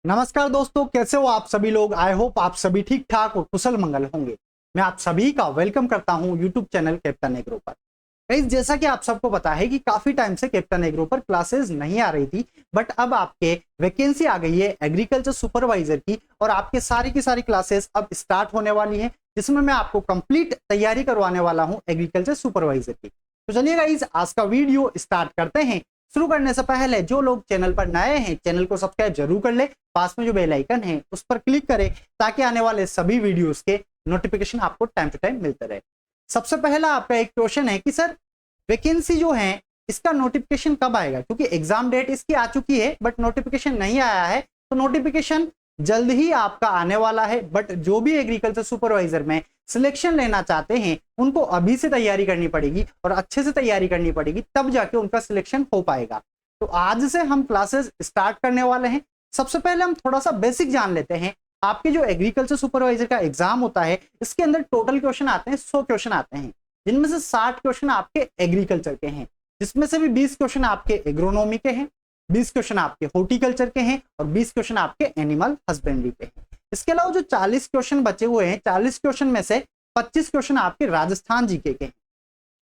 नमस्कार दोस्तों, कैसे हो आप सभी लोग। आई होप आप सभी ठीक ठाक और कुशल मंगल होंगे। मैं आप सभी का वेलकम करता हूं यूट्यूब चैनल कैप्टन एग्रो पर। गाइस, जैसा कि आप सबको पता है कि काफी टाइम से कैप्टन एग्रो पर क्लासेस नहीं आ रही थी, बट अब आपके वैकेंसी आ गई है एग्रीकल्चर सुपरवाइजर की और आपके सारी की सारी क्लासेस अब स्टार्ट होने वाली है, जिसमें मैं आपको कंप्लीट तैयारी करवाने वाला हूं एग्रीकल्चर सुपरवाइजर की। तो चलिए गाइस, आज का वीडियो स्टार्ट करते हैं। शुरू करने से पहले जो लोग चैनल पर नए हैं, चैनल को सब्सक्राइब जरूर कर ले, पास में जो बेल आइकन है उस पर क्लिक करें ताकि आने वाले सभी वीडियोस के नोटिफिकेशन आपको टाइम टू टाइम मिलते रहे। सबसे पहला आपका एक क्वेश्चन है कि सर वैकेंसी जो है इसका नोटिफिकेशन कब आएगा, क्योंकि एग्जाम डेट इसकी आ चुकी है बट नोटिफिकेशन नहीं आया है। तो नोटिफिकेशन जल्द ही आपका आने वाला है, बट जो भी एग्रीकल्चर सुपरवाइजर में सिलेक्शन लेना चाहते हैं उनको अभी से तैयारी करनी पड़ेगी और अच्छे से तैयारी करनी पड़ेगी, तब जाके उनका सिलेक्शन हो पाएगा। तो आज से हम क्लासेस स्टार्ट करने वाले हैं। सबसे पहले हम थोड़ा सा बेसिक जान लेते हैं। आपके जो एग्रीकल्चर सुपरवाइजर का एग्जाम होता है इसके अंदर टोटल क्वेश्चन आते हैं 100 क्वेश्चन आते हैं, जिनमें से 60 क्वेश्चन आपके एग्रीकल्चर के हैं, जिसमें से भी 20 क्वेश्चन आपके एग्रोनॉमी के हैं, 20 क्वेश्चन आपके हॉर्टिकल्चर के हैं और 20 क्वेश्न आपके एनिमल हस्बेंड्री के हैं। इसके अलावा जो 40 क्वेश्चन बचे हुए हैं, 40 क्वेश्चन में से 25 क्वेश्चन आपके राजस्थान जीके के हैं,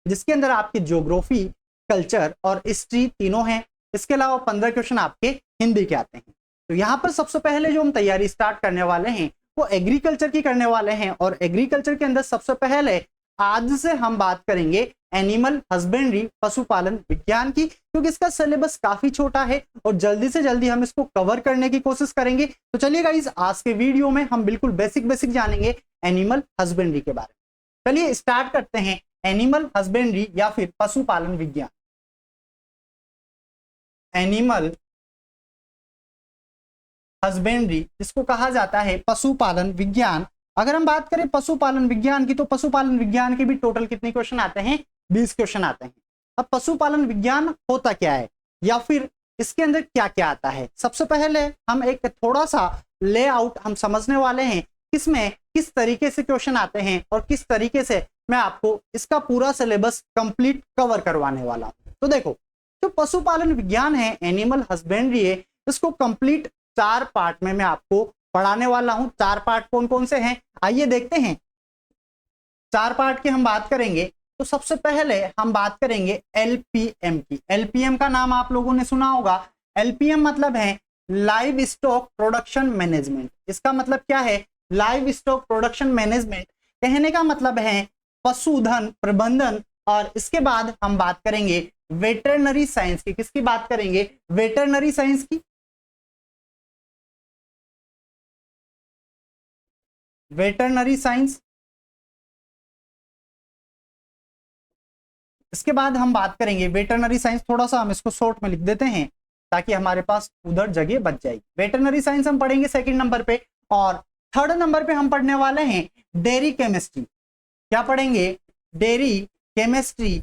जिसके अंदर आपके ज्योग्राफी, कल्चर और हिस्ट्री तीनों हैं। इसके अलावा 15 क्वेश्चन आपके हिंदी के आते हैं। तो यहाँ पर सबसे पहले जो हम तैयारी स्टार्ट करने वाले हैं वो एग्रीकल्चर की करने वाले हैं, और एग्रीकल्चर के अंदर सबसे पहले आज से हम बात करेंगे एनिमल हस्बेंड्री, पशुपालन विज्ञान की, क्योंकि इसका सिलेबस काफी छोटा है और जल्दी से जल्दी हम इसको कवर करने की कोशिश करेंगे। तो चलिए गाइस, आज के वीडियो में हम बिल्कुल बेसिक जानेंगे एनिमल हस्बेंड्री के बारे में। चलिए स्टार्ट करते हैं एनिमल हस्बेंड्री या फिर पशुपालन विज्ञान। एनिमल हस्बेंड्री जिसको कहा जाता है पशुपालन विज्ञान। अगर हम बात करें पशुपालन विज्ञान की, तो पशुपालन विज्ञान के भी टोटल कितने क्वेश्चन आते हैं? 20 क्वेश्चन आते हैं। अब पशुपालन विज्ञान होता क्या है या फिर इसके अंदर क्या क्या आता है, सबसे पहले हम एक थोड़ा सा लेआउट हम समझने वाले हैं, किसमें किस तरीके से क्वेश्चन आते हैं और किस तरीके से मैं आपको इसका पूरा सिलेबस कंप्लीट कवर करवाने वाला हूं। तो देखो, जो पशुपालन विज्ञान है, एनिमल हस्बेंड्री है, इसको कंप्लीट 4 पार्ट में मैं आपको पढ़ाने वाला हूं। 4 पार्ट कौन कौन से हैं, आइए देखते हैं। 4 पार्ट की हम बात करेंगे तो सबसे पहले हम बात करेंगे एलपीएम की। एलपीएम का नाम आप लोगों ने सुना होगा। एलपीएम मतलब है लाइव स्टॉक प्रोडक्शन मैनेजमेंट। इसका मतलब क्या है? लाइव स्टॉक प्रोडक्शन मैनेजमेंट कहने का मतलब है पशुधन प्रबंधन। और इसके बाद हम बात करेंगे वेटरनरी साइंस की। किसकी बात करेंगे? वेटरनरी साइंस की। Veterinary science. इसके बाद हम बात करेंगे वेटरनरी साइंस, थोड़ा सा हम इसको शॉर्ट में लिख देते हैं ताकि हमारे पास उधर जगह बच जाएगी। वेटरनरी साइंस हम पढ़ेंगे सेकंड नंबर पे, और थर्ड नंबर पे हम पढ़ने वाले हैं डेयरी केमिस्ट्री। क्या पढ़ेंगे? डेयरी केमिस्ट्री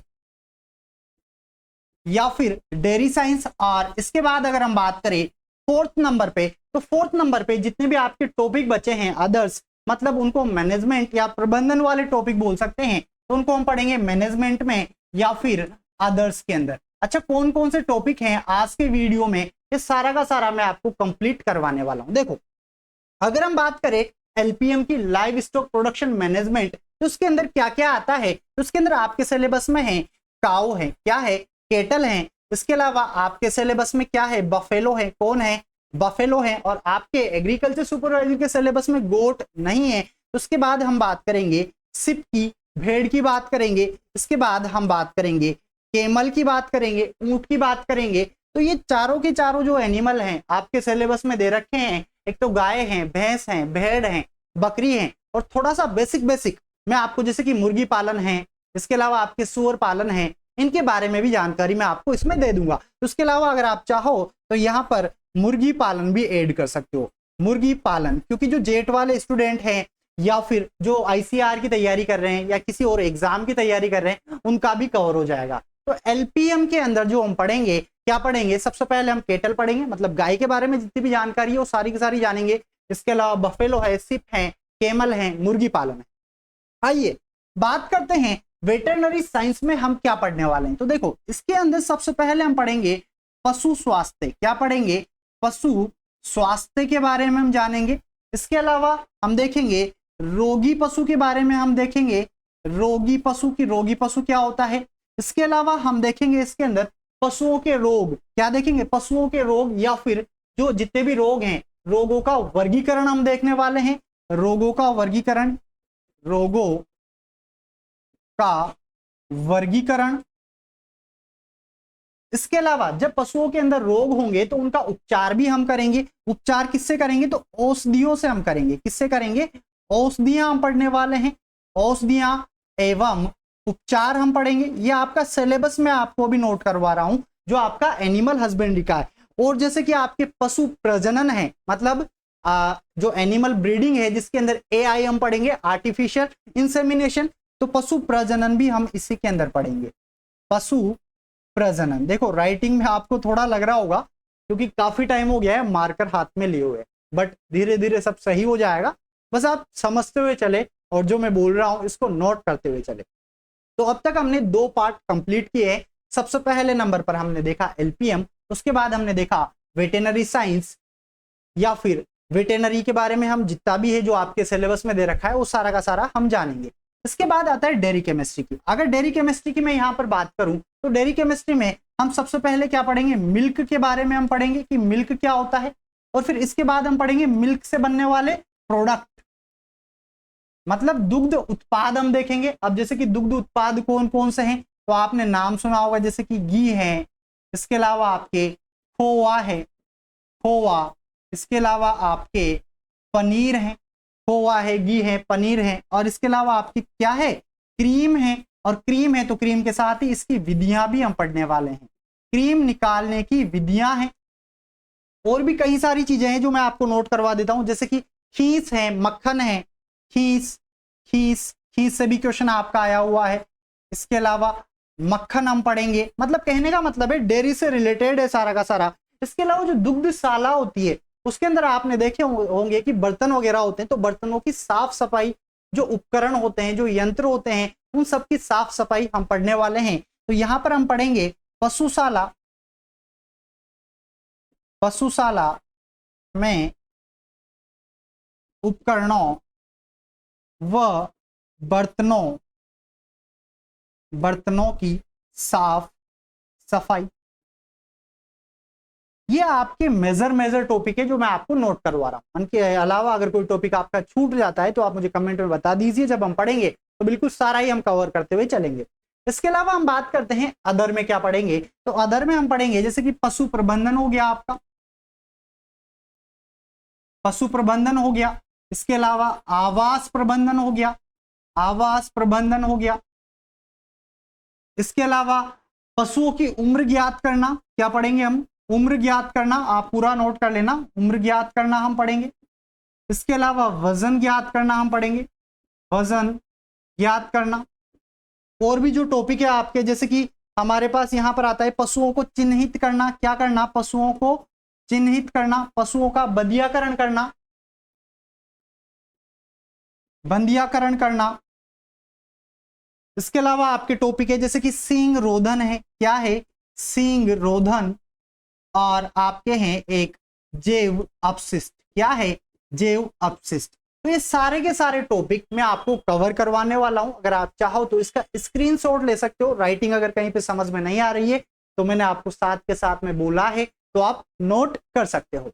या फिर डेयरी साइंस। और इसके बाद अगर हम बात करें फोर्थ नंबर पे, तो फोर्थ नंबर पे जितने भी आपके टॉपिक बचे हैं अदर्स, मतलब उनको मैनेजमेंट या प्रबंधन वाले टॉपिक बोल सकते हैं, तो उनको हम पढ़ेंगे मैनेजमेंट में या फिर अदर्स के अंदर। अच्छा, कौन कौन से टॉपिक हैं आज के वीडियो में, ये सारा का सारा मैं आपको कंप्लीट करवाने वाला हूं। देखो, अगर हम बात करें एलपीएम की, लाइव स्टॉक प्रोडक्शन मैनेजमेंट, तो उसके अंदर क्या क्या आता है? तो उसके अंदर आपके सिलेबस में है काऊ है, क्या है? केटल है। इसके अलावा आपके सिलेबस में क्या है? बफेलो है। कौन है? बफेलो है। और आपके एग्रीकल्चर सुपरवाइजर के सिलेबस में गोट नहीं है। तो उसके बाद हम बात करेंगे सिप की, भेड़ की बात करेंगे। इसके बाद हम बात करेंगे केमल की बात करेंगे, ऊंट की बात करेंगे। तो ये चारों के चारों जो एनिमल हैं आपके सिलेबस में दे रखे हैं। एक तो गाय हैं, भैंस हैं, भेड़ हैं, बकरी हैं, और थोड़ा सा बेसिक मैं आपको, जैसे कि मुर्गी पालन है, इसके अलावा आपके सुअर पालन है, इनके बारे में भी जानकारी मैं आपको इसमें दे दूंगा। तो उसके अलावा अगर आप चाहो तो यहाँ पर मुर्गी पालन भी ऐड कर सकते हो। मुर्गी पालन, क्योंकि जो जेट वाले स्टूडेंट हैं या फिर जो आईसीआर की तैयारी कर रहे हैं या किसी और एग्जाम की तैयारी कर रहे हैं, उनका भी कवर हो जाएगा। तो एलपीएम के अंदर जो हम पढ़ेंगे, क्या पढ़ेंगे? सबसे पहले हम केटल पढ़ेंगे, मतलब गाय के बारे में जितनी भी जानकारी है वो सारी की सारी जानेंगे। इसके अलावा बफेलो है, सिप है, केमल है, मुर्गी पालन है। आइए बात करते हैं वेटरनरी साइंस में हम क्या पढ़ने वाले हैं। तो देखो, इसके अंदर सबसे पहले हम पढ़ेंगे पशु स्वास्थ्य। क्या पढ़ेंगे? पशु स्वास्थ्य के बारे में हम जानेंगे। इसके अलावा हम देखेंगे रोगी पशु के बारे में, हम देखेंगे रोगी पशु क्या होता है। इसके अलावा हम देखेंगे इसके अंदर पशुओं के रोग, क्या देखेंगे, पशुओं के रोग या फिर जो जितने भी रोग हैं, रोगों का वर्गीकरण हम देखने वाले हैं। रोगों का वर्गीकरण, रोगों का वर्गीकरण। इसके अलावा जब पशुओं के अंदर रोग होंगे तो उनका उपचार भी हम करेंगे। उपचार किससे करेंगे, तो औषधियों से हम करेंगे। किससे करेंगे, औषधियां हम पढ़ने वाले हैं। औषधियां एवं उपचार हम पढ़ेंगे। ये आपका सिलेबस में आपको भी नोट करवा रहा हूं, जो आपका एनिमल हस्बेंड्री का है। और जैसे कि आपके पशु प्रजनन है, मतलब जो एनिमल ब्रीडिंग है, जिसके अंदर AI हम पढ़ेंगे, आर्टिफिशियल इंसेमिनेशन, तो पशु प्रजनन भी हम इसी के अंदर पढ़ेंगे। पशु प्रजनन, देखो राइटिंग में आपको थोड़ा लग रहा होगा क्योंकि काफी टाइम हो गया है मार्कर हाथ में लिए हुए, बट धीरे धीरे सब सही हो जाएगा। बस आप समझते हुए चले और जो मैं बोल रहा हूं इसको नोट करते हुए चले। तो अब तक हमने 2 पार्ट कंप्लीट किए हैं। सबसे पहले नंबर पर हमने देखा LPM, उसके बाद हमने देखा वेटेनरी साइंस या फिर वेटेनरी के बारे में हम जितना भी है जो आपके सिलेबस में दे रखा है वो सारा का सारा हम जानेंगे। इसके बाद आता है डेयरी केमिस्ट्री की। अगर डेयरी केमिस्ट्री की मैं यहाँ पर बात करूं तो डेयरी केमिस्ट्री में हम सबसे पहले क्या पढ़ेंगे, मिल्क के बारे में हम पढ़ेंगे कि मिल्क क्या होता है। और फिर इसके बाद हम पढ़ेंगे मिल्क से बनने वाले प्रोडक्ट, मतलब दुग्ध उत्पाद हम देखेंगे। अब जैसे कि दुग्ध उत्पाद कौन कौन से हैं, तो आपने नाम सुना होगा, जैसे कि घी है, इसके अलावा आपके खोवा है, खोवा, इसके अलावा आपके पनीर है, खोवा है, घी है, पनीर है, और इसके अलावा आपकी क्या है, क्रीम है। और क्रीम है तो क्रीम के साथ ही इसकी विधियां भी हम पढ़ने वाले हैं, क्रीम निकालने की विधियां हैं। और भी कई सारी चीजें हैं जो मैं आपको नोट करवा देता हूं, जैसे कि खीस है, मक्खन है, खीस खीस खीस से भी क्वेश्चन आपका आया हुआ है। इसके अलावा मक्खन हम पढ़ेंगे, मतलब कहने का मतलब है डेयरी से रिलेटेड है सारा का सारा। इसके अलावा जो दुग्धशाला होती है उसके अंदर आपने देखे होंगे कि बर्तन वगैरह होते हैं, तो बर्तनों की साफ सफाई, जो उपकरण होते हैं, जो यंत्र होते हैं, उन सब की साफ सफाई हम पढ़ने वाले हैं। तो यहां पर हम पढ़ेंगे पशुशाला, पशुशाला में उपकरणों व बर्तनों की साफ सफाई। ये आपके मेजर टॉपिक है जो मैं आपको नोट करवा रहा हूं। इनके अलावा अगर कोई टॉपिक आपका छूट जाता है तो आप मुझे कमेंट में बता दीजिए, जब हम पढ़ेंगे तो बिल्कुल सारा ही हम कवर करते हुए चलेंगे। इसके अलावा हम बात करते हैं अदर में क्या पढ़ेंगे, तो अदर में हम पढ़ेंगे जैसे कि पशु प्रबंधन हो गया, आपका पशु प्रबंधन हो गया। इसके अलावा आवास प्रबंधन हो गया, आवास प्रबंधन हो गया। इसके अलावा पशुओं की उम्र ज्ञात करना, क्या पढ़ेंगे हम, उम्र ज्ञात करना, आप पूरा नोट कर लेना, उम्र ज्ञात करना हम पढ़ेंगे। इसके अलावा वजन ज्ञात करना हम पढ़ेंगे, वजन ज्ञात करना। और भी जो टॉपिक है आपके, जैसे कि हमारे पास यहां पर आता है पशुओं को चिन्हित करना, क्या करना, पशुओं को चिन्हित करना, पशुओं का बंधियाकरण करना, बंधियाकरण करना। इसके अलावा आपके टॉपिक है जैसे कि सींग रोधन है, क्या है, सींग रोधन। और आपके हैं एक जैव अपशिष्ट, क्या है, जैव अपशिष्ट। तो ये सारे के सारे टॉपिक मैं आपको कवर करवाने वाला हूं। अगर आप चाहो तो इसका स्क्रीनशॉट ले सकते हो। राइटिंग अगर कहीं पे समझ में नहीं आ रही है तो मैंने आपको साथ के साथ में बोला है, तो आप नोट कर सकते हो।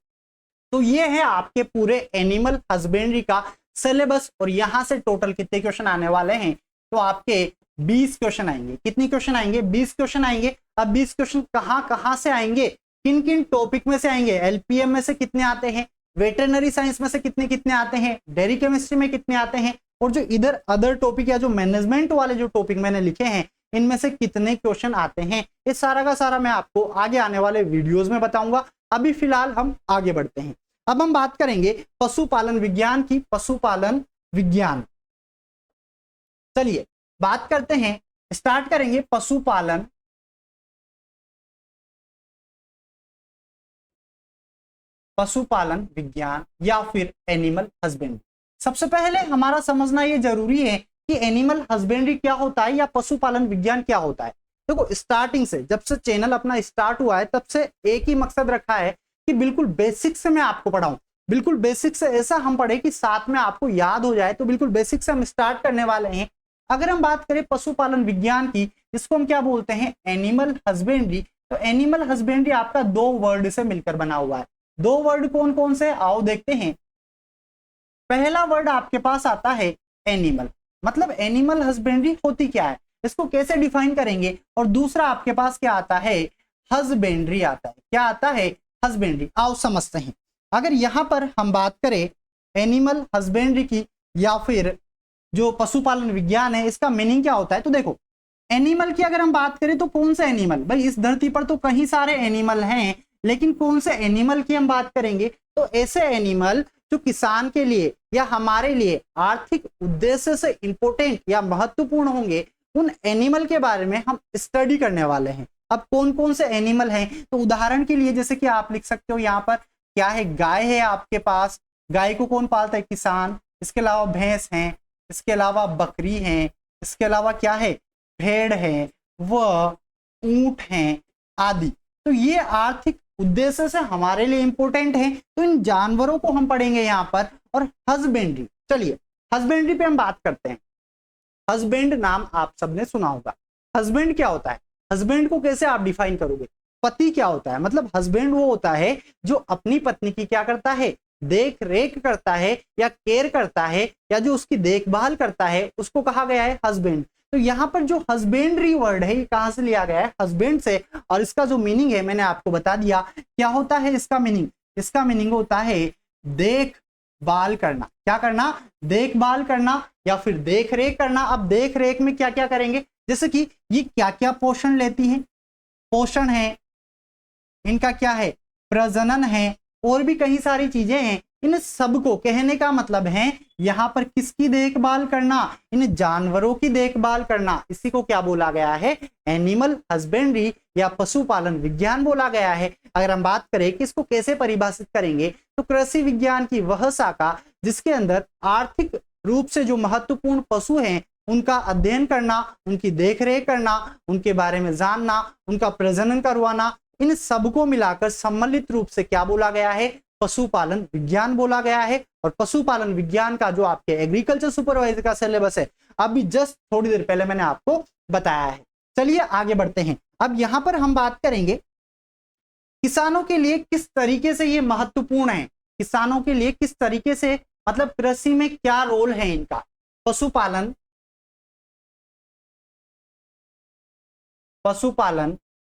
तो ये है आपके पूरे एनिमल हस्बेंड्री का सिलेबस। और यहां से टोटल कितने क्वेश्चन आने वाले हैं, तो आपके 20 क्वेश्चन आएंगे। कितने क्वेश्चन आएंगे, 20 क्वेश्चन आएंगे। अब 20 क्वेश्चन कहां से आएंगे, किन किन टॉपिक में से आएंगे, LPM में से कितने आते हैं, वेटरनरी साइंस में से कितने कितने आते हैं, डेयरी केमिस्ट्री में कितने आते हैं, और जो इधर अदर टॉपिक या जो मैनेजमेंट वाले जो टॉपिक मैंने लिखे हैं इनमें से कितने क्वेश्चन आते हैं, ये सारा का सारा मैं आपको आगे आने वाले वीडियोस में बताऊंगा। अभी फिलहाल हम आगे बढ़ते हैं। अब हम बात करेंगे पशुपालन विज्ञान की, पशुपालन विज्ञान। चलिए बात करते हैं, स्टार्ट करेंगे पशुपालन विज्ञान या फिर एनिमल हस्बेंड्री। सबसे पहले हमारा समझना यह जरूरी है कि एनिमल हस्बेंड्री क्या होता है या पशुपालन विज्ञान क्या होता है। देखो स्टार्टिंग से, जब से चैनल अपना स्टार्ट हुआ है तब से एक ही मकसद रखा है कि बिल्कुल बेसिक से मैं आपको पढ़ाऊं, बिल्कुल बेसिक से ऐसा हम पढ़े कि साथ में आपको याद हो जाए। तो बिल्कुल बेसिक से हम स्टार्ट करने वाले हैं। अगर हम बात करें पशुपालन विज्ञान की, जिसको हम क्या बोलते हैं, एनिमल हस्बेंड्री। तो एनिमल हस्बेंड्री आपका दो वर्ड से मिलकर बना हुआ है। दो वर्ड कौन कौन से, आओ देखते हैं। पहला वर्ड आपके पास आता है एनिमल, मतलब एनिमल हस्बेंड्री होती क्या है, इसको कैसे डिफाइन करेंगे। और दूसरा आपके पास क्या आता है, हस्बेंड्री आता है। क्या आता है, हस्बेंड्री। आओ समझते हैं। अगर यहां पर हम बात करें एनिमल हस्बेंड्री की या फिर जो पशुपालन विज्ञान है, इसका मीनिंग क्या होता है। तो देखो, एनिमल की अगर हम बात करें तो कौन से एनिमल, भाई इस धरती पर तो कई सारे एनिमल हैं, लेकिन कौन से एनिमल की हम बात करेंगे, तो ऐसे एनिमल जो किसान के लिए या हमारे लिए आर्थिक उद्देश्य से इंपॉर्टेंट या महत्वपूर्ण होंगे, उन एनिमल के बारे में हम स्टडी करने वाले हैं। अब कौन कौन से एनिमल हैं, तो उदाहरण के लिए जैसे कि आप लिख सकते हो यहाँ पर, क्या है, गाय है आपके पास। गाय को कौन पालता है, किसान। इसके अलावा भैंस है, इसके अलावा बकरी है, इसके अलावा क्या है, भेड़ है, वह ऊंट है आदि। तो ये आर्थिक उद्देश्य से हमारे लिए इंपॉर्टेंट है। तो इन जानवरों को हम पढ़ेंगे यहाँ पर। और हस्बेंड्री, चलिए हस्बेंड्री पे हम बात करते हैं। हस्बैंड नाम आप सबने सुना होगा। हस्बैंड क्या होता है, हस्बैंड को कैसे आप डिफाइन करोगे। पति क्या होता है, मतलब हस्बैंड वो होता है जो अपनी पत्नी की क्या करता है, देख रेख करता है या केयर करता है, या जो उसकी देखभाल करता है, उसको कहा गया है हस्बैंड। तो यहाँ पर जो हस्बेंड्री वर्ड है, ये कहां से लिया गया है, हस्बैंड से। और इसका जो मीनिंग है मैंने आपको बता दिया। क्या होता है इसका मीनिंग, इसका मीनिंग होता है देखभाल करना। क्या करना, देखभाल करना या फिर देख रेख करना। अब देख रेख में क्या क्या करेंगे, जैसे कि ये क्या क्या पोषण लेती हैं, पोषण है इनका, क्या है, प्रजनन है, और भी कई सारी चीजें हैं। इन सबको, कहने का मतलब है यहां पर किसकी देखभाल करना, इन जानवरों की देखभाल करना। इसी को क्या बोला गया है, एनिमल हस्बेंड्री या पशुपालन विज्ञान बोला गया है। अगर हम बात करें कि इसको कैसे परिभाषित करेंगे, तो कृषि विज्ञान की वह शाखा जिसके अंदर आर्थिक रूप से जो महत्वपूर्ण पशु हैं उनका अध्ययन करना, उनकी देखरेख करना, उनके बारे में जानना, उनका प्रजनन करवाना, इन सबको मिलाकर सम्मिलित रूप से क्या बोला गया है, पशुपालन विज्ञान बोला गया है। और पशुपालन विज्ञान का जो आपके एग्रीकल्चर सुपरवाइजर का सिलेबस है, अभी जस्ट थोड़ी देर पहले मैंने आपको बताया है। चलिए आगे बढ़ते हैं। अब यहां पर हम बात करेंगे किसानों के लिए किस तरीके से ये महत्वपूर्ण है, किसानों के लिए किस तरीके से, मतलब कृषि में क्या रोल है इनका। पशुपालन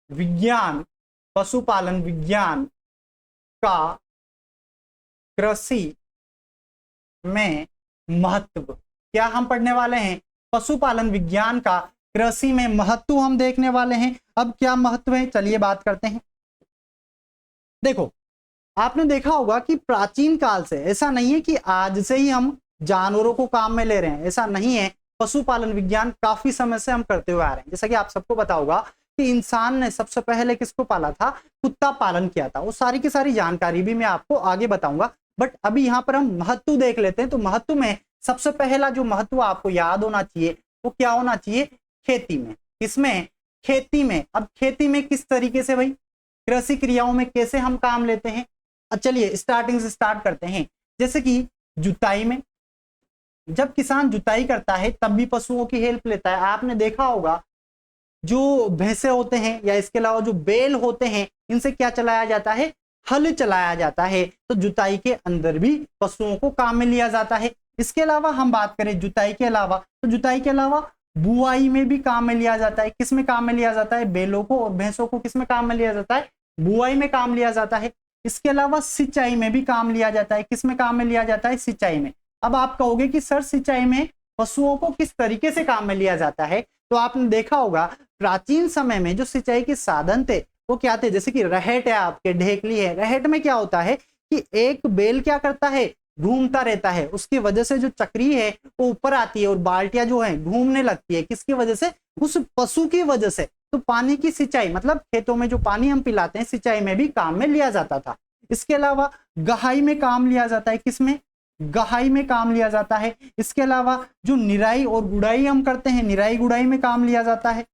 विज्ञान, पशुपालन विज्ञान का कृषि में महत्व, क्या हम पढ़ने वाले हैं, पशुपालन विज्ञान का कृषि में महत्व हम देखने वाले हैं। अब क्या महत्व है, चलिए बात करते हैं। देखो, आपने देखा होगा कि प्राचीन काल से, ऐसा नहीं है कि आज से ही हम जानवरों को काम में ले रहे हैं, ऐसा नहीं है। पशुपालन विज्ञान काफी समय से हम करते हुए आ रहे हैं। जैसा कि आप सबको पता होगा कि इंसान ने सबसे पहले किसको पाला था, कुत्ता पालन किया था। वो सारी की सारी जानकारी भी मैं आपको आगे बताऊंगा, बट अभी यहाँ पर हम महत्व देख लेते हैं। तो महत्व में सबसे पहला जो महत्व आपको याद होना चाहिए वो क्या होना चाहिए, खेती में। किसमें, खेती में। अब खेती में किस तरीके से, भाई कृषि क्रियाओं में कैसे हम काम लेते हैं। चलिए स्टार्टिंग से स्टार्ट करते हैं। जैसे कि जुताई में, जब किसान जुताई करता है तब भी पशुओं की हेल्प लेता है। आपने देखा होगा जो भैंसे होते हैं या इसके अलावा जो बैल होते हैं, इनसे क्या चलाया जाता है, हल चलाया जाता है। तो जुताई के अंदर भी पशुओं को काम में लिया जाता है। इसके अलावा हम बात करें जुताई के अलावा, तो जुताई के अलावा बुआई में भी काम में लिया जाता है। किस में काम में लिया जाता है, बैलों को और भैंसों को किस में काम में लिया जाता है, बुआई में काम लिया जाता है। इसके अलावा सिंचाई में भी काम लिया जाता है। किस में काम में लिया जाता है, सिंचाई में। अब आप कहोगे कि सर सिंचाई में पशुओं को किस तरीके से काम में लिया जाता है, तो आपने देखा होगा प्राचीन समय में जो सिंचाई के साधन थे वो क्या थे, जैसे कि रहट है, आपके ढेकली है। रहट में क्या होता है कि एक बैल क्या करता है, घूमता रहता है, उसकी वजह से जो चक्री है वो ऊपर आती है और बाल्टियां जो है घूमने लगती है। किसकी वजह से, उस पशु की वजह से। तो पानी की सिंचाई, मतलब खेतों में जो पानी हम पिलाते हैं, सिंचाई में भी काम में लिया जाता था। इसके अलावा गहाई में काम लिया जाता है। किसमें, गहाई में काम लिया जाता है। इसके अलावा जो निराई और गुड़ाई हम करते हैं, निराई गुड़ाई में काम लिया जाता है।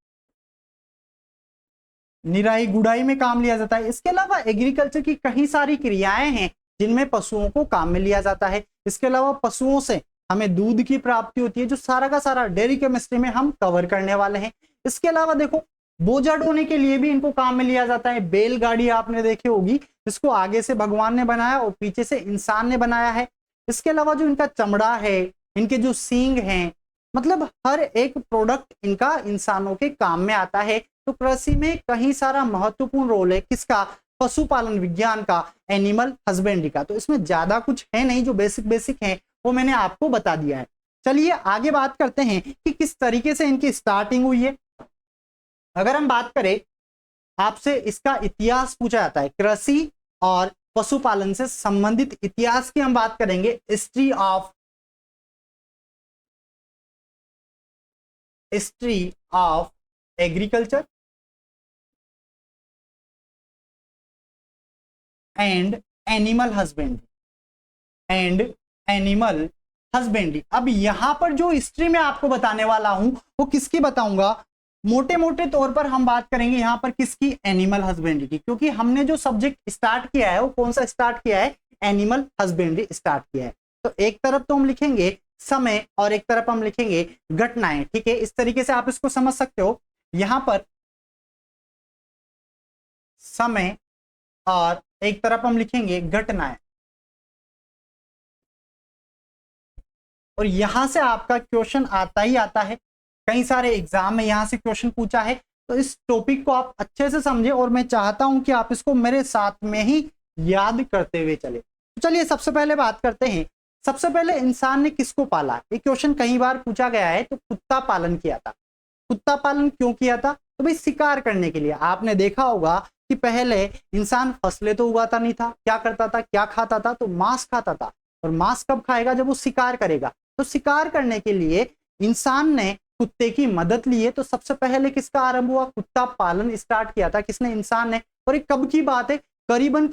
निराई गुड़ाई में काम लिया जाता है। इसके अलावा एग्रीकल्चर की कई सारी क्रियाएं हैं जिनमें पशुओं को काम में लिया जाता है। इसके अलावा पशुओं से हमें दूध की प्राप्ति होती है, जो सारा का सारा डेयरी केमिस्ट्री में हम कवर करने वाले हैं। इसके अलावा देखो बोझा ढोने के लिए भी इनको काम में लिया जाता है। बैलगाड़ी आपने देखी होगी, जिसको आगे से भगवान ने बनाया और पीछे से इंसान ने बनाया है। इसके अलावा जो इनका चमड़ा है, इनके जो सींग हैं, मतलब हर एक प्रोडक्ट इनका इंसानों के काम में आता है। तो कृषि में कहीं सारा महत्वपूर्ण रोल है किसका? पशुपालन विज्ञान का, एनिमल हस्बेंड्री का। तो इसमें ज्यादा कुछ है नहीं, जो बेसिक बेसिक है वो मैंने आपको बता दिया है। चलिए आगे बात करते हैं कि किस तरीके से इनकी स्टार्टिंग हुई है। अगर हम बात करें, आपसे इसका इतिहास पूछा जाता है, कृषि और पशुपालन से संबंधित इतिहास की हम बात करेंगे। History of agriculture and animal husbandry. अब यहां पर जो हिस्ट्री में आपको बताने वाला हूं वो किसकी बताऊंगा? मोटे मोटे तौर पर हम बात करेंगे यहां पर किसकी? एनिमल हस्बेंड्री की, क्योंकि हमने जो सब्जेक्ट स्टार्ट किया है वो कौन सा स्टार्ट किया है? एनिमल हस्बेंड्री स्टार्ट किया है। तो एक तरफ तो हम लिखेंगे समय और एक तरफ हम लिखेंगे घटनाएं, ठीक है। इस तरीके से आप इसको समझ सकते हो। यहां पर समय और एक तरफ हम लिखेंगे घटनाएं, और यहां से आपका क्वेश्चन आता ही आता है। कई सारे एग्जाम में यहां से क्वेश्चन पूछा है। तो इस टॉपिक को आप अच्छे से समझे और मैं चाहता हूं कि आप इसको मेरे साथ में ही याद करते हुए चले। तो चलिए सबसे पहले बात करते हैं, सबसे पहले इंसान ने किसको पाला? ये क्वेश्चन कई बार पूछा गया है। तो कुत्ता पालन किया था। कुत्ता पालन क्यों किया था? तो भाई शिकार करने के लिए। आपने देखा होगा कि पहले इंसान फसलें तो उगाता नहीं था, क्या करता था, क्या खाता था? तो मांस खाता था। और मांस कब खाएगा? जब वो शिकार करेगा। तो शिकार करने के लिए इंसान ने कुत्ते की मदद ली है। तो सबसे पहले किसका आरंभ हुआ? कुत्ता पालन स्टार्ट किया था किसने? इंसान ने। और ये कब की बात है? करीबन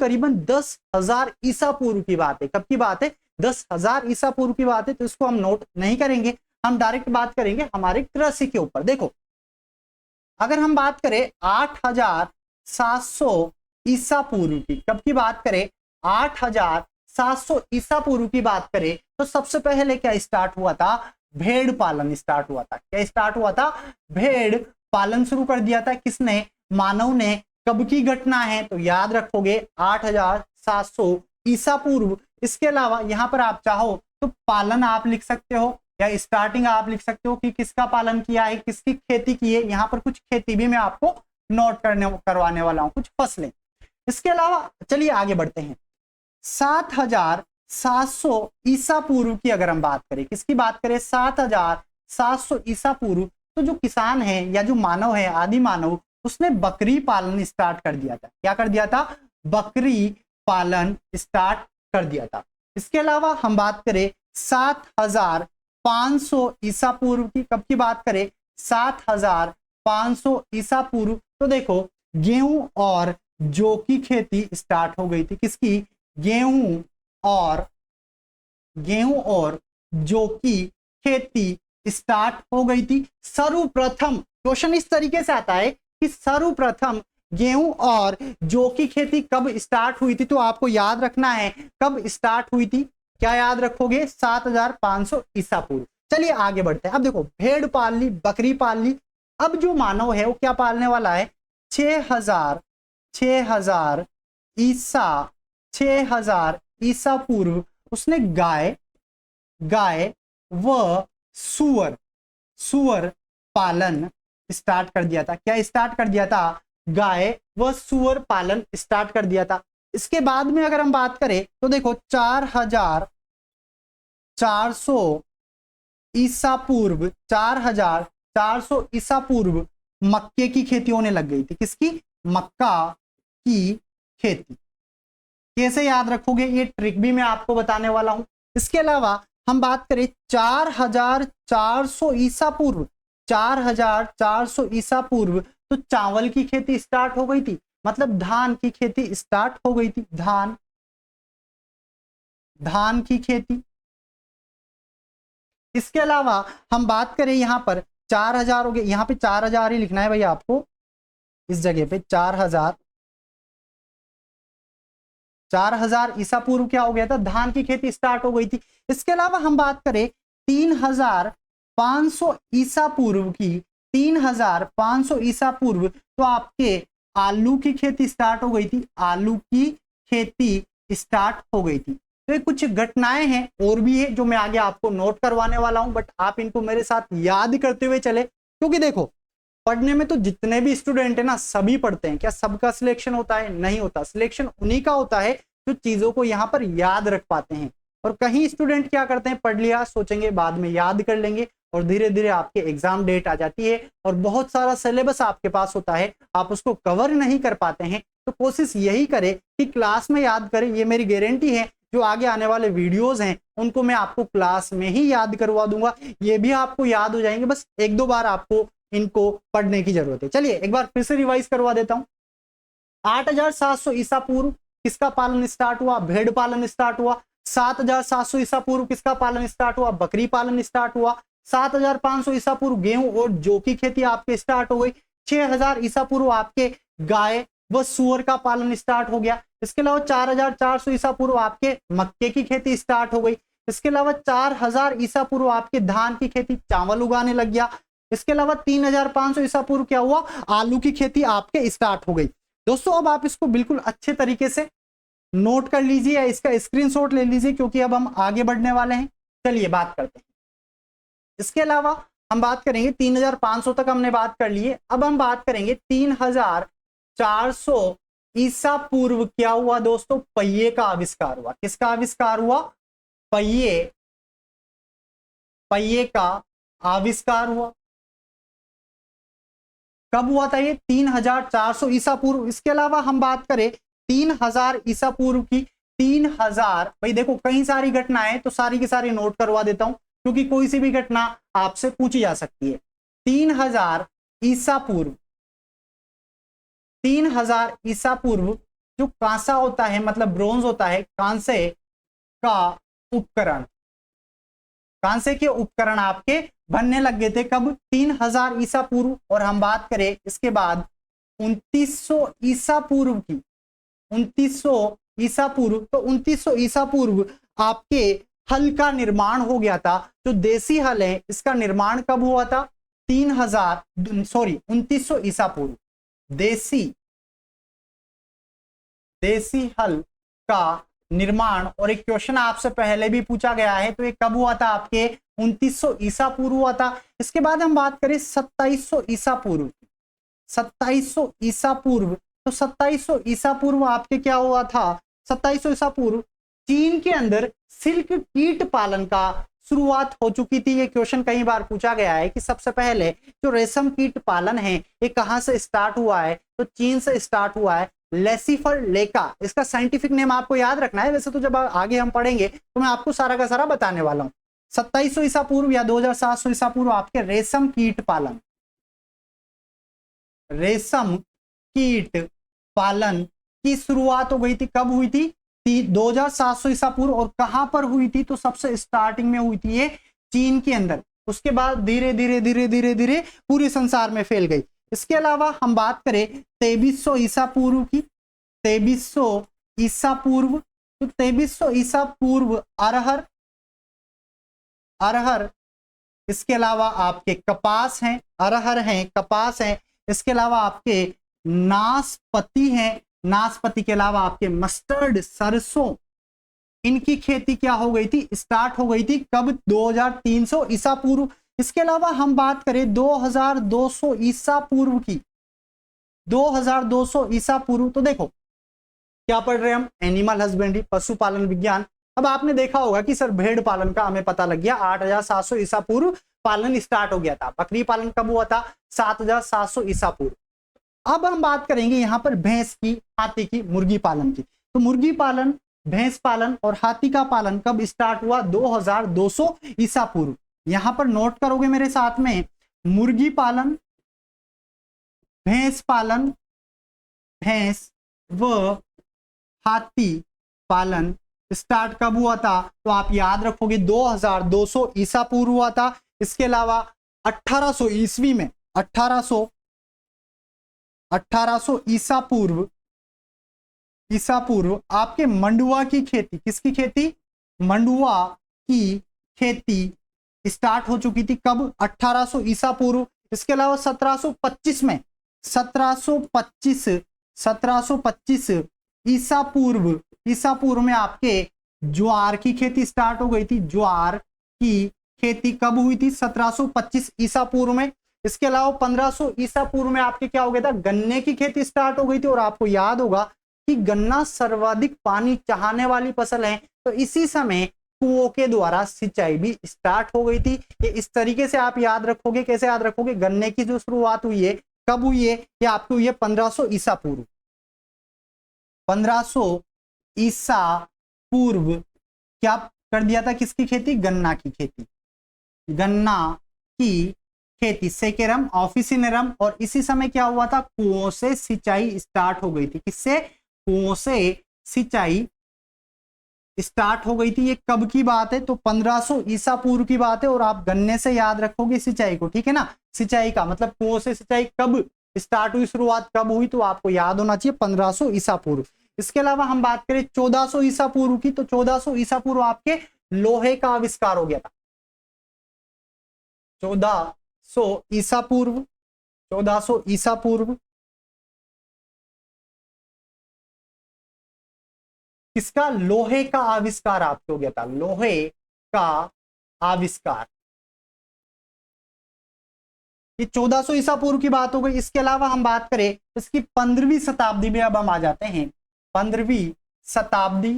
10,000 ईसा पूर्व की बात है। कब की बात है? 10,000 ईसा पूर्व की बात है। तो इसको हम नोट नहीं करेंगे, हम डायरेक्ट बात करेंगे हमारे कृषि के ऊपर। देखो अगर हम बात करें 8,700 ईसा पूर्व की, कब की बात करें? 8,700 ईसा पूर्व की बात करें तो सबसे पहले क्या स्टार्ट हुआ था? भेड़ पालन स्टार्ट हुआ था। क्या स्टार्ट हुआ था? भेड़ पालन शुरू कर दिया था। किसने? मानव ने। कब की घटना है? तो याद रखोगे 8,700 ईसा पूर्व। इसके अलावा यहां पर आप चाहो तो पालन आप लिख सकते हो या स्टार्टिंग आप लिख सकते हो कि किसका पालन किया है, किसकी खेती की है। यहां पर कुछ खेती भी मैं आपको नोट करवाने वाला हूं, कुछ फसलें। इसके अलावा चलिए आगे बढ़ते हैं। 7,700 ईसा पूर्व की अगर हम बात करें, किसकी बात करें? 7,700 ईसा पूर्व। तो जो किसान है या जो मानव है, आदि मानव, उसने बकरी पालन स्टार्ट कर दिया था। क्या कर दिया था? बकरी पालन स्टार्ट कर दिया था। इसके अलावा हम बात करें 7,500 ईसा पूर्व की, कब की बात करें? 7,500 ईसा पूर्व। तो देखो गेहूं और जौ की खेती स्टार्ट हो गई थी। किसकी? गेहूं और जौ की खेती स्टार्ट हो गई थी। सर्वप्रथम क्वेश्चन इस तरीके से आता है कि सर्वप्रथम गेहूं और जौ की खेती कब स्टार्ट हुई थी? तो आपको याद रखना है कब स्टार्ट हुई थी। क्या याद रखोगे? 7,500 ईसा पूर्व। चलिए आगे बढ़ते हैं। अब देखो भेड़ पाल ली, बकरी पाल ली। अब जो मानव है वो क्या पालने वाला है? 6,000 ईसा पूर्व उसने गाय व सुअर पालन स्टार्ट कर दिया था। क्या स्टार्ट कर दिया था? गाय व सुअर पालन स्टार्ट कर दिया था। इसके बाद में अगर हम बात करें तो देखो 4,400 ईसा पूर्व, 4,400 ईसा पूर्व मक्के की खेती होने लग गई थी। किसकी? मक्का की खेती। कैसे याद रखोगे? ये ट्रिक भी मैं आपको बताने वाला हूं। इसके अलावा हम बात करें 4,400 ईसा पूर्व, 4,400 ईसा पूर्व तो चावल की खेती स्टार्ट हो गई थी, मतलब धान की खेती स्टार्ट हो गई थी। धान की खेती। इसके अलावा हम बात करें यहां पर 4,000 हो गए, यहां पे 4,000 ही लिखना है भैया आपको। इस जगह पे 4000 ईसा पूर्व क्या हो गया था, धान की खेती स्टार्ट हो गई थी। इसके अलावा हम बात करें 3500 ईसा पूर्व की, 3500 ईसा पूर्व तो आपके आलू की खेती स्टार्ट हो गई थी, आलू की खेती स्टार्ट हो गई थी। तो ये कुछ घटनाएं हैं और भी है जो मैं आगे आपको नोट करवाने वाला हूं, बट आप इनको मेरे साथ याद करते हुए चले, क्योंकि देखो पढ़ने में तो जितने भी स्टूडेंट है ना सभी पढ़ते हैं। क्या सबका सिलेक्शन होता है? नहीं होता। सिलेक्शन उन्हीं का होता है जो चीजों को यहाँ पर याद रख पाते हैं। और कहीं स्टूडेंट क्या करते हैं, पढ़ लिया, सोचेंगे बाद में याद कर लेंगे, और धीरे धीरे आपके एग्जाम डेट आ जाती है और बहुत सारा सिलेबस आपके पास होता है, आप उसको कवर नहीं कर पाते हैं। तो कोशिश यही करें कि क्लास में याद करें। ये मेरी गारंटी है, जो आगे आने वाले वीडियोस हैं उनको मैं आपको क्लास में ही याद करवा दूंगा, ये भी आपको याद हो जाएंगे। बस एक दो बार आपको इनको पढ़ने की जरूरत है। चलिए एक बार फिर से रिवाइज करवा देता हूं। 8700 ईसा पूर्व किसका पालन स्टार्ट हुआ? भेड़ पालन स्टार्ट हुआ। 7700 ईसा पूर्व किसका पालन स्टार्ट हुआ? बकरी पालन स्टार्ट हुआ। 7500 ईसा पूर्व गेहूं और जौ की खेती आपके स्टार्ट हो गई। 6000 ईसा पूर्व आपके गाय व सुअर का पालन स्टार्ट हो गया। इसके अलावा 4400 ईसा पूर्व आपके मक्के की खेती स्टार्ट हो गई। इसके अलावा 4000 ईसा पूर्व आपके धान की खेती, चावल उगाने लग गया। इसके अलावा 3500 ईसा पूर्व क्या हुआ? आलू की खेती आपके स्टार्ट हो गई। दोस्तों अब आप इसको बिल्कुल अच्छे तरीके से नोट कर लीजिए या इसका स्क्रीनशॉट ले लीजिए, क्योंकि अब हम आगे बढ़ने वाले हैं। चलिए बात करते हैं। इसके अलावा हम बात करेंगे 3500 तक हमने बात कर ली है। अब हम बात करेंगे 3400 ईसा पूर्व क्या हुआ दोस्तों? पहिए का आविष्कार हुआ। किसका आविष्कार हुआ? पहिए का आविष्कार हुआ। कब हुआ था ये? 3400 ईसा पूर्व। इसके अलावा हम बात करें 3000 ईसा पूर्व की, 3000, भाई देखो कई सारी घटनाएं तो सारी की सारी नोट करवा देता हूं, क्योंकि कोई सी भी घटना आपसे पूछी जा सकती है। 3000 ईसा पूर्व, 3000 ईसा पूर्व जो कांसा होता है, मतलब ब्रोंज होता है, कांसे का उपकरण, कांसे के उपकरण आपके बनने लग गए थे। कब? 3000 ईसा पूर्व। और हम बात करें इसके बाद 2900 ईसा पूर्व की, 2900 ईसा पूर्व, तो 2900 ईसा पूर्व आपके हल का निर्माण हो गया था। जो देसी हल है इसका निर्माण कब हुआ था? 2900 ईसा पूर्व देसी हल का निर्माण। और एक क्वेश्चन आपसे पहले भी पूछा गया है, तो ये कब हुआ था? आपके 2900 ईसा पूर्व हुआ था। इसके बाद हम बात करें 2700 ईसा पूर्व, 2700 ईसा पूर्व, तो 2700 ईसा पूर्व आपके क्या हुआ था? 2700 ईसा पूर्व चीन के अंदर सिल्क कीट पालन का शुरुआत हो चुकी थी। ये क्वेश्चन कई बार पूछा गया है कि सबसे पहले जो रेशम कीट पालन है ये कहां से स्टार्ट हुआ है? तो चीन से स्टार्ट हुआ है। लेसिफर लेका इसका साइंटिफिक नेम आपको याद रखना है। वैसे तो जब आगे हम पढ़ेंगे तो मैं आपको सारा का सारा बताने वाला हूं। 2700 ईसा पूर्व या 2700 ईसा पूर्व आपके रेशम कीट पालन, रेशम कीट पालन की शुरुआत हो गई थी। कब हुई थी? 2700 ईसा पूर्व। और कहां पर हुई थी? तो सबसे स्टार्टिंग में हुई थी ये चीन के अंदर। उसके बाद धीरे धीरे धीरे धीरे धीरे पूरे संसार में फैल गई। इसके अलावा हम बात करें 2300 ईसा पूर्व की, 2300 ईसा पूर्व, तो 2300 ईसा पूर्व अरहर, इसके अलावा आपके कपास हैं, अरहर हैं, कपास हैं। इसके अलावा आपके नाशपाती हैं, नाशपाती के अलावा आपके मस्टर्ड, सरसों, इनकी खेती क्या हो गई थी? स्टार्ट हो गई थी। कब? 2300 ईसा पूर्व। इसके अलावा हम बात करें 2200 ईसा पूर्व की, 2200 ईसा पूर्व, तो देखो क्या पढ़ रहे हैं हम? एनिमल हस्बेंड्री, पशुपालन विज्ञान। अब आपने देखा होगा कि सर भेड़ पालन का हमें पता लग गया, 8700 ईसा पूर्व पालन स्टार्ट हो गया था। बकरी पालन कब हुआ था? 7700 ईसा पूर्व। अब हम बात करेंगे यहां पर भैंस की, हाथी की, मुर्गी पालन की। तो मुर्गी पालन, भैंस पालन और हाथी का पालन कब स्टार्ट हुआ? 2200 ईसा पूर्व। यहां पर नोट करोगे मेरे साथ में, मुर्गी पालन, भैंस पालन, भैंस व हाथी पालन स्टार्ट कब हुआ था? तो आप याद रखोगे 2200 ईसा पूर्व हुआ था। इसके अलावा 1800 ईस्वी में, 1800 ईसा पूर्व आपके मंडुआ की खेती, किसकी खेती? मंडुआ की खेती स्टार्ट हो चुकी थी। कब? 1800 ईसा पूर्व। इसके अलावा 1725 में 1725 ईसा पूर्व में आपके ज्वार की खेती स्टार्ट हो गई थी। ज्वार की खेती कब हुई थी? 1725 ईसा पूर्व में। इसके अलावा 1500 ईसा पूर्व में आपके क्या हो गया था? गन्ने की खेती स्टार्ट हो गई थी। और आपको याद होगा कि गन्ना सर्वाधिक पानी चाहने वाली फसल है, तो इसी समय कुओं के द्वारा सिंचाई भी स्टार्ट हो गई थी। ये इस तरीके से आप याद रखोगे। कैसे याद रखोगे? गन्ने की जो शुरुआत हुई है कब हुई है? ये आपकी हुई है 1500 ईसा पूर्व। 1500 ईसा पूर्व क्या कर दिया था? किसकी खेती? गन्ना की खेती। गन्ना की खेती सेकेरम ऑफिसिनेरम। और इसी समय क्या हुआ था? कुओं से सिंचाई स्टार्ट हो गई थी। किससे? कुओं से सिंचाई स्टार्ट हो गई थी। ये कब की बात है? तो 1500 ईसा पूर्व की बात है। और आप गन्ने से याद रखोगे सिंचाई को, ठीक है ना? सिंचाई का मतलब कुओं से सिंचाई कब स्टार्ट हुई, शुरुआत कब हुई, तो आपको याद होना चाहिए 1500 ईसा पूर्व। इसके अलावा हम बात करें 1400 ईसा पूर्व की, तो 1400 ईसा पूर्व आपके लोहे का आविष्कार हो गया था। 1400 ईसा पूर्व, 1400 ईसा पूर्व किसका? लोहे का आविष्कार आपको हो गया था। लोहे का आविष्कार, ये 1400 ईसा पूर्व की बात हो गई। इसके अलावा हम बात करें इसकी 15वीं शताब्दी में, अब हम आ जाते हैं 15वीं शताब्दी।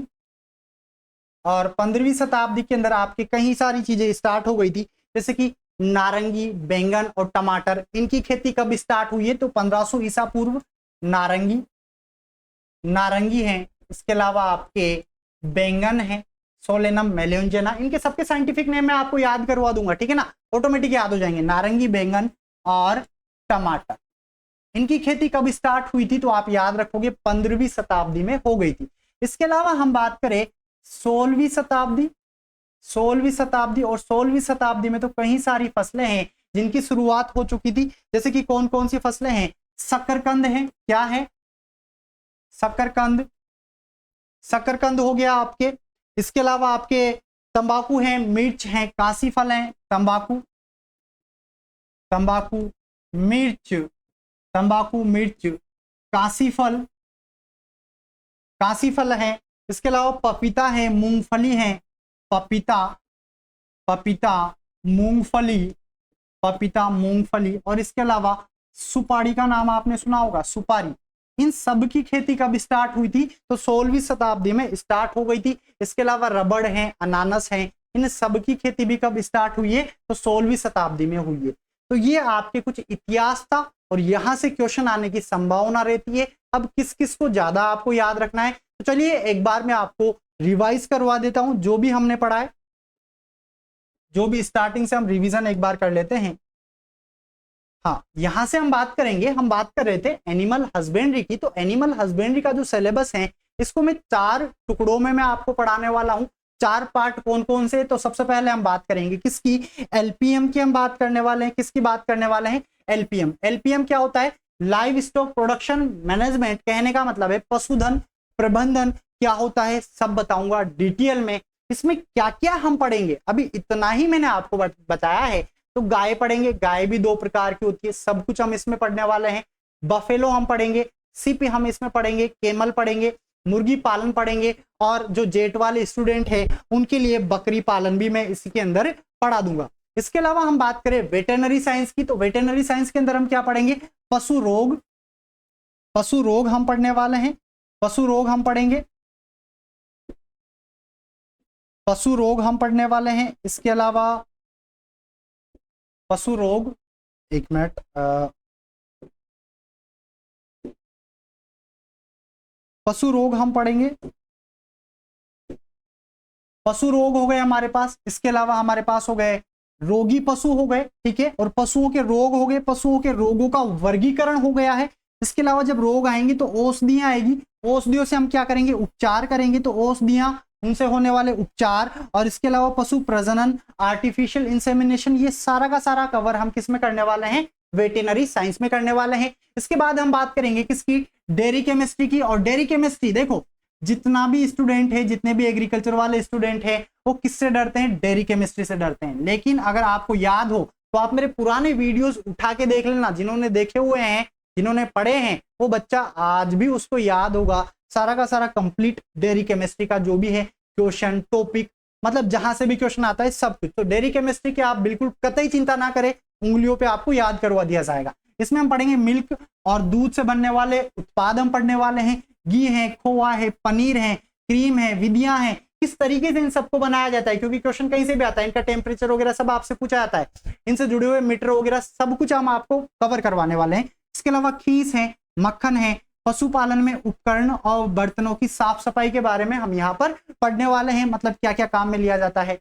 और 15वीं शताब्दी के अंदर आपके कई सारी चीजें स्टार्ट हो गई थी, जैसे कि नारंगी, बैंगन और टमाटर, इनकी खेती कब स्टार्ट हुई है? तो 1500 ईसा पूर्व। नारंगी है। इसके अलावा आपके बैंगन है, सोलेनम मेलोंजेना। इनके सबके साइंटिफिक नेम मैं आपको याद करवा दूंगा, ठीक है ना? ऑटोमेटिक याद हो जाएंगे। नारंगी, बैंगन और टमाटर, इनकी खेती कब स्टार्ट हुई थी? तो आप याद रखोगे 15वीं शताब्दी में हो गई थी। इसके अलावा हम बात करें 16वीं शताब्दी। 16वीं शताब्दी, और 16वीं शताब्दी में तो कई सारी फसलें हैं जिनकी शुरुआत हो चुकी थी। जैसे कि कौन कौन सी फसलें हैं? शकरकंद है। क्या है? शकरकंद, शकरकंद हो गया आपके। इसके अलावा आपके तंबाकू है, मिर्च है, काशी फल है। तंबाकू, मिर्च, काशी फल है। इसके अलावा पपीता है, मूंगफली है। पपीता, मूंगफली। और इसके अलावा सुपारी का नाम आपने सुना होगा, सुपारी। इन सब की खेती कब स्टार्ट हुई थी? तो 16वीं शताब्दी में स्टार्ट हो गई थी। इसके अलावा रबड़ है, अनानस है, इन सब की खेती भी कब स्टार्ट हुई है? तो 16वीं शताब्दी में हुई है। तो ये आपके कुछ इतिहास था, और यहां से क्वेश्चन आने की संभावना रहती है। अब किस किस को ज्यादा आपको याद रखना है, तो चलिए एक बार मैं आपको रिवाइज करवा देता हूं जो भी हमने पढ़ा है। जो भी स्टार्टिंग से हम रिवीजन एक बार कर लेते हैं। हाँ, यहां से हम बात करेंगे। हम बात कर रहे थे एनिमल हस्बेंड्री की। तो एनिमल हस्बेंड्री का जो सिलेबस है, इसको मैं 4 टुकड़ों में मैं आपको पढ़ाने वाला हूं। 4 पार्ट कौन कौन से? तो सबसे पहले हम बात करेंगे किसकी? एलपीएम की हम बात करने वाले हैं। किसकी बात करने वाले हैं? एलपीएम। एलपीएम क्या होता है? Live stock production management. कहने का मतलब है पशुधन प्रबंधन क्या होता है, सब बताऊंगा डिटेल में। इसमें क्या क्या हम पढ़ेंगे, अभी इतना ही मैंने आपको बताया है। तो गाय पढ़ेंगे, गाय भी 2 प्रकार की होती है, सब कुछ हम इसमें पढ़ने वाले हैं। बफेलो हम पढ़ेंगे, सिप हम इसमें पढ़ेंगे, केमल पढ़ेंगे, मुर्गी पालन पढ़ेंगे, और जो जेट वाले स्टूडेंट हैं उनके लिए बकरी पालन भी मैं इसी के अंदर पढ़ा दूंगा। इसके अलावा हम बात करें वेटरनरी साइंस की, तो वेटरनरी साइंस के अंदर हम क्या पढ़ेंगे? पशु रोग हम पढ़ने वाले हैं। पशु रोग हम पढ़ेंगे, पशु रोग हम पढ़ने वाले हैं। इसके अलावा पशु रोग, एक मिनट, पशु रोग हम पढ़ेंगे। पशु रोग हो गए हमारे पास। इसके अलावा हमारे पास हो गए रोगी पशु हो गए, ठीक है, और पशुओं के रोग हो गए। पशुओं के रोगों का वर्गीकरण हो गया है। इसके अलावा जब रोग आएंगे तो औषधियां आएगी, औषधियों से हम क्या करेंगे? उपचार करेंगे। तो औषधियां, उनसे होने वाले उपचार, और इसके अलावा पशु प्रजनन, आर्टिफिशियल इंसेमिनेशन, ये सारा का सारा कवर हम किस में करने वाले हैं? वेटरनरी साइंस में करने वाले हैं। इसके बाद हम बात करेंगे किसकी, डेयरी केमिस्ट्री की। और डेयरी केमिस्ट्री देखो, जितना भी स्टूडेंट है, जितने भी एग्रीकल्चर वाले स्टूडेंट है, वो किससे डरते हैं, डेयरी केमिस्ट्री से डरते हैं। लेकिन अगर आपको याद हो तो आप मेरे पुराने वीडियोस उठा के देख लेना, जिन्होंने देखे हुए हैं, जिन्होंने पढ़े हैं, वो बच्चा आज भी उसको याद होगा सारा का सारा कंप्लीट डेयरी केमिस्ट्री का जो भी है क्वेश्चन, टॉपिक, मतलब जहां से भी क्वेश्चन आता है सब कुछ। तो डेयरी केमिस्ट्री की आप बिल्कुल कतई चिंता ना करें, उंगलियों पे आपको याद करवा दिया जाएगा। इसमें हम पढ़ेंगे मिल्क और दूध से बनने वाले उत्पाद हम पढ़ने वाले हैं, घी है, खोआ है, पनीर है, क्रीम है, विधियां हैं, किस तरीके से इन सबको बनाया जाता है, क्योंकि क्वेश्चन कहीं से भी आता है, इनका टेम्परेचर वगैरह सब आपसे पूछा जाता है, इनसे जुड़े हुए मीटर वगैरह सब कुछ हम आपको कवर करवाने वाले हैं। इसके अलावा खीस है, मक्खन है, पशुपालन में उपकरण और बर्तनों की साफ सफाई के बारे में हम यहाँ पर पढ़ने वाले हैं, मतलब क्या क्या काम में लिया जाता है,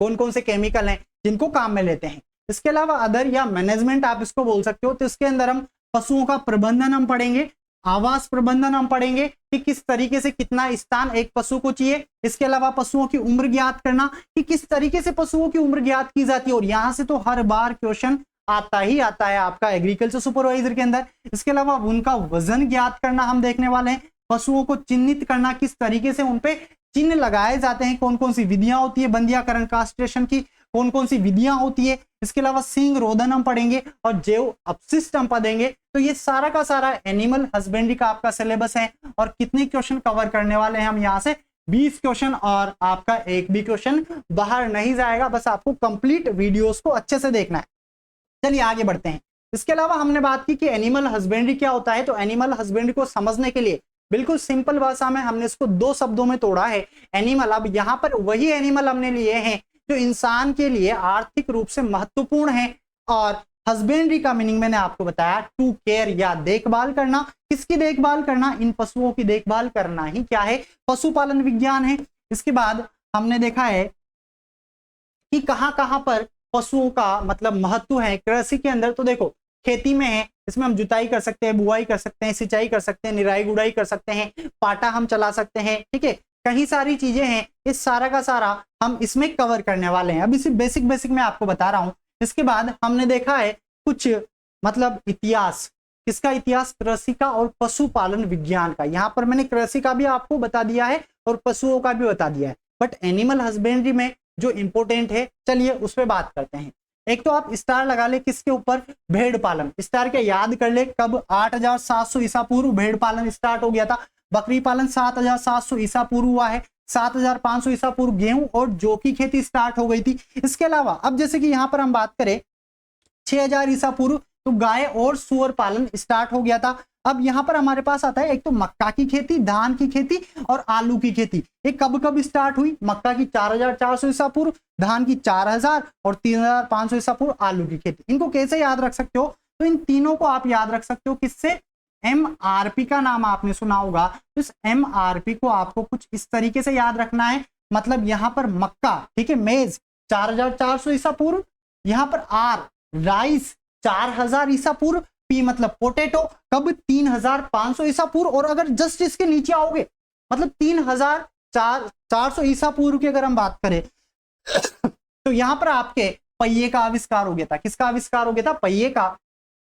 कौन कौन से केमिकल हैं जिनको काम में लेते हैं। इसके अलावा अदर या मैनेजमेंट आप इसको बोल सकते हो, तो इसके अंदर हम पशुओं का प्रबंधन हम पढ़ेंगे, आवास प्रबंधन हम पढ़ेंगे कि किस तरीके से कितना स्थान एक पशु को चाहिए। इसके अलावा पशुओं की उम्र ज्ञात करना कि किस तरीके से पशुओं की उम्र ज्ञात की जाती है, और यहां से तो हर बार क्वेश्चन आता ही आता है आपका एग्रीकल्चर सुपरवाइजर के अंदर। इसके अलावा उनका वजन ज्ञात करना हम देखने वाले हैं, पशुओं को चिन्हित करना, किस तरीके से उनपे चिन्ह लगाए जाते हैं, कौन कौन सी विधियां होती है बंधियाकरण कास्ट्रेशन की, कौन कौन सी विधियां होती है। इसके अलावा सींग रोधन हम पढ़ेंगे और जैव अपशिष्ट हम पढ़ेंगे। तो ये सारा का सारा एनिमल हस्बेंड्री का आपका सिलेबस है। और कितने क्वेश्चन कवर करने वाले हैं हम यहाँ से, 20 क्वेश्चन, और आपका एक भी क्वेश्चन बाहर नहीं जाएगा, बस आपको कंप्लीट वीडियोस को अच्छे से देखना है। चलिए आगे बढ़ते हैं। इसके अलावा हमने बात की कि एनिमल हस्बेंड्री क्या होता है, तो एनिमल हस्बेंड्री को समझने के लिए बिल्कुल सिंपल भाषा में हमने इसको 2 शब्दों में तोड़ा है, एनिमल। अब यहाँ पर वही एनिमल हमने लिए हैं जो इंसान के लिए आर्थिक रूप से महत्वपूर्ण है, और हस्बेंड्री का मीनिंग मैंने आपको बताया टू केयर या देखभाल करना। किसकी देखभाल करना, इन पशुओं की देखभाल करना ही क्या है, पशुपालन विज्ञान है। इसके बाद हमने देखा है कि कहां कहां पर पशुओं का मतलब महत्व है कृषि के अंदर। तो देखो, खेती में है, इसमें हम जुताई कर सकते हैं, बुआई कर सकते हैं, सिंचाई कर सकते हैं, निराई गुड़ाई कर सकते हैं, पाटा हम चला सकते हैं, ठीक है, कई सारी चीजें हैं। इस सारा का सारा हम इसमें कवर करने वाले हैं। अब इसी बेसिक मैं आपको बता रहा हूं। इसके बाद हमने देखा है कुछ मतलब इतिहास, किसका इतिहास, कृषि का और पशुपालन विज्ञान का। यहाँ पर मैंने कृषि का भी आपको बता दिया है और पशुओं का भी बता दिया है, बट एनिमल हस्बेंड्री में जो इंपॉर्टेंट है, चलिए उस पर बात करते हैं। एक तो आप स्टार लगा ले किसके ऊपर, भेड़ पालन। स्टार क्या याद कर ले, कब 8700 ईसा पूर्व भेड़ पालन स्टार्ट हो गया था। बकरी पालन 7700 ईसा पूर्व हुआ है। 7500 ईसा पूर्व गेहूं और जौ की खेती स्टार्ट हो गई थी। इसके अलावा अब जैसे कि यहाँ पर हम बात करें 6000 ईसा पूर्व, तो गाय और सुअर पालन स्टार्ट हो गया था। अब यहाँ पर हमारे पास आता है एक तो मक्का की खेती, धान की खेती और आलू की खेती। ये कब कब स्टार्ट हुई, मक्का की 4400 ईसा पूर्व, धान की 4000 और 3500 ईसा पूर्व आलू की खेती। इनको कैसे याद रख सकते हो, तो इन तीनों को आप याद रख सकते हो किससे, MRP का नाम आपने सुना होगा। तो इस MRP को आपको कुछ इस तरीके से याद रखना है, मतलब यहाँ पर मक्का, ठीक है, मेज 4400 ईसा पूर्व, यहाँ पर आर राइस 4000 ईसा पूर्व, पी मतलब पोटैटो कब 3500 ईसा पूर्व, और अगर जस्ट इसके नीचे आओगे मतलब 3400 ईसा पूर्व की अगर हम बात करें तो यहां पर आपके पहिए का आविष्कार हो गया था। किसका आविष्कार हो गया था, पहिए का।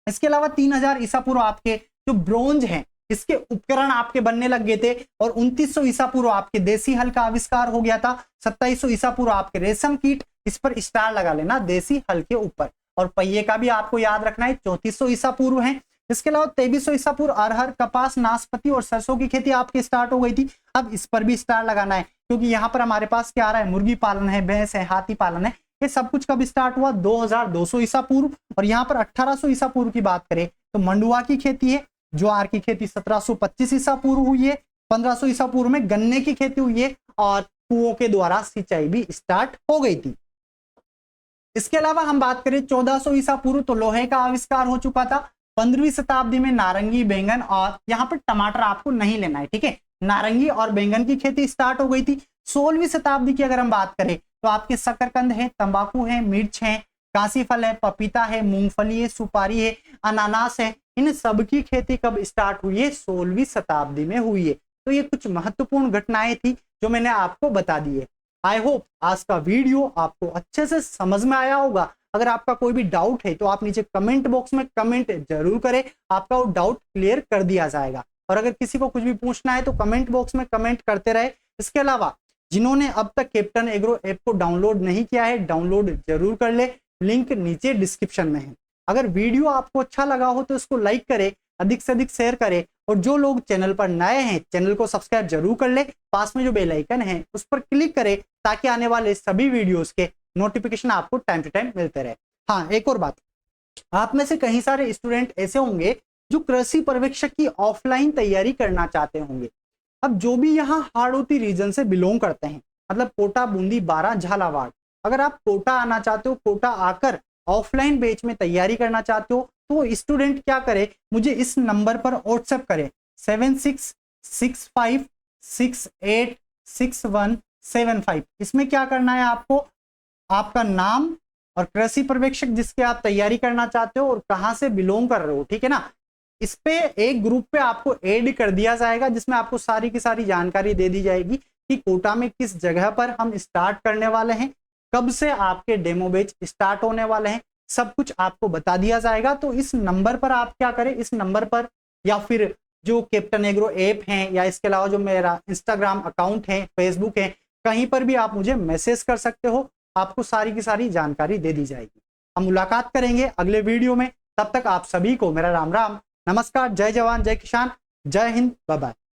इसके अलावा 3000 ईसा पूर्व आपके जो ब्रोंज हैं इसके उपकरण आपके बनने लग गए थे, और 2900 ईसा पूर्व आपके देसी हल का आविष्कार हो गया था। 2700 ईसा पूर्व आपके रेशम कीट, इस पर स्टार लगा लेना, देसी हल के ऊपर। और पहिए का भी आपको याद रखना है 3400 ईसा पूर्व है। इसके अलावा 2300 ईसा पूर्व अरहर, कपास, नाशपाती और सरसों की खेती आपके स्टार्ट हो गई थी। अब इस पर भी स्टार लगाना है, क्योंकि यहाँ पर हमारे पास क्या आ रहा है, मुर्गी पालन है, भैंस है, हाथी पालन है। ये सब कुछ कब स्टार्ट हुआ, 2200 ईसा पूर्व। और यहाँ पर 1800 ईसा पूर्व की बात करें तो मंडुआ की खेती है, ज्वार की खेती 1725 ईसा पूर्व हुई है। 1500 ईसा पूर्व में गन्ने की खेती हुई है, और कुओं के द्वारा सिंचाई भी स्टार्ट हो गई थी। इसके अलावा हम बात करें 1400 ईसा पूर्व, तो लोहे का आविष्कार हो चुका था। 15वीं शताब्दी में नारंगी, बैंगन, और यहाँ पर टमाटर आपको नहीं लेना है, ठीक है, नारंगी और बैंगन की खेती स्टार्ट हो गई थी। 16वीं शताब्दी की अगर हम बात करें तो आपके शकरकंद है, तंबाकू है, मिर्च है, काशी फल है, पपीता है, मूंगफली है, सुपारी है, अनानास है। इन सब की खेती कब स्टार्ट हुई है, 16वीं शताब्दी में हुई है। तो ये कुछ महत्वपूर्ण घटनाएं थी जो मैंने आपको बता दी है। आई होप आज का वीडियो आपको अच्छे से समझ में आया होगा। अगर आपका कोई भी डाउट है तो आप नीचे कमेंट बॉक्स में कमेंट जरूर करें, आपका वो डाउट क्लियर कर दिया जाएगा। और अगर किसी को कुछ भी पूछना है तो कमेंट बॉक्स में कमेंट करते रहे। इसके अलावा जिन्होंने अब तक कैप्टन एग्रो ऐप को डाउनलोड नहीं किया है, डाउनलोड जरूर कर ले, लिंक नीचे डिस्क्रिप्शन में है। अगर वीडियो आपको अच्छा लगा हो तो इसको लाइक करें, अधिक से अधिक शेयर करें, और जो लोग चैनल पर नए हैं चैनल को सब्सक्राइब जरूर कर ले, पास में जो बेल आइकन है उस पर क्लिक करें ताकि आने वाले सभी वीडियोस के नोटिफिकेशन आपको टाइम टू टाइम मिलते रहे। हाँ, एक और बात, आप में से कई सारे स्टूडेंट ऐसे होंगे जो कृषि पर्यवेक्षक की ऑफलाइन तैयारी करना चाहते होंगे। अब जो भी यहाँ हाड़ौती रीजन से बिलोंग करते हैं, मतलब कोटा, बूंदी, बारां, झालावाड़, अगर आप कोटा आना चाहते हो, कोटा आकर ऑफलाइन बैच में तैयारी करना चाहते हो, तो स्टूडेंट क्या करे, मुझे इस नंबर पर व्हाट्सएप करे 7665686175। इसमें क्या करना है आपको, आपका नाम और कृषि पर्यवेक्षक जिसके आप तैयारी करना चाहते हो और कहां से बिलोंग कर रहे हो, ठीक है ना। इस पे एक ग्रुप पे आपको ऐड कर दिया जाएगा जिसमें आपको सारी की सारी जानकारी दे दी जाएगी कि कोटा में किस जगह पर हम स्टार्ट करने वाले हैं, कब से आपके डेमो बैच स्टार्ट होने वाले हैं, सब कुछ आपको बता दिया जाएगा। तो इस नंबर पर आप क्या करें, इस नंबर पर या फिर जो कैप्टन एग्रो ऐप है या इसके अलावा जो मेरा इंस्टाग्राम अकाउंट है, फेसबुक है, कहीं पर भी आप मुझे मैसेज कर सकते हो, आपको सारी की सारी जानकारी दे दी जाएगी। हम मुलाकात करेंगे अगले वीडियो में, तब तक आप सभी को मेरा राम राम, नमस्कार, जय जवान जय किसान, जय हिंद, बाय बाय।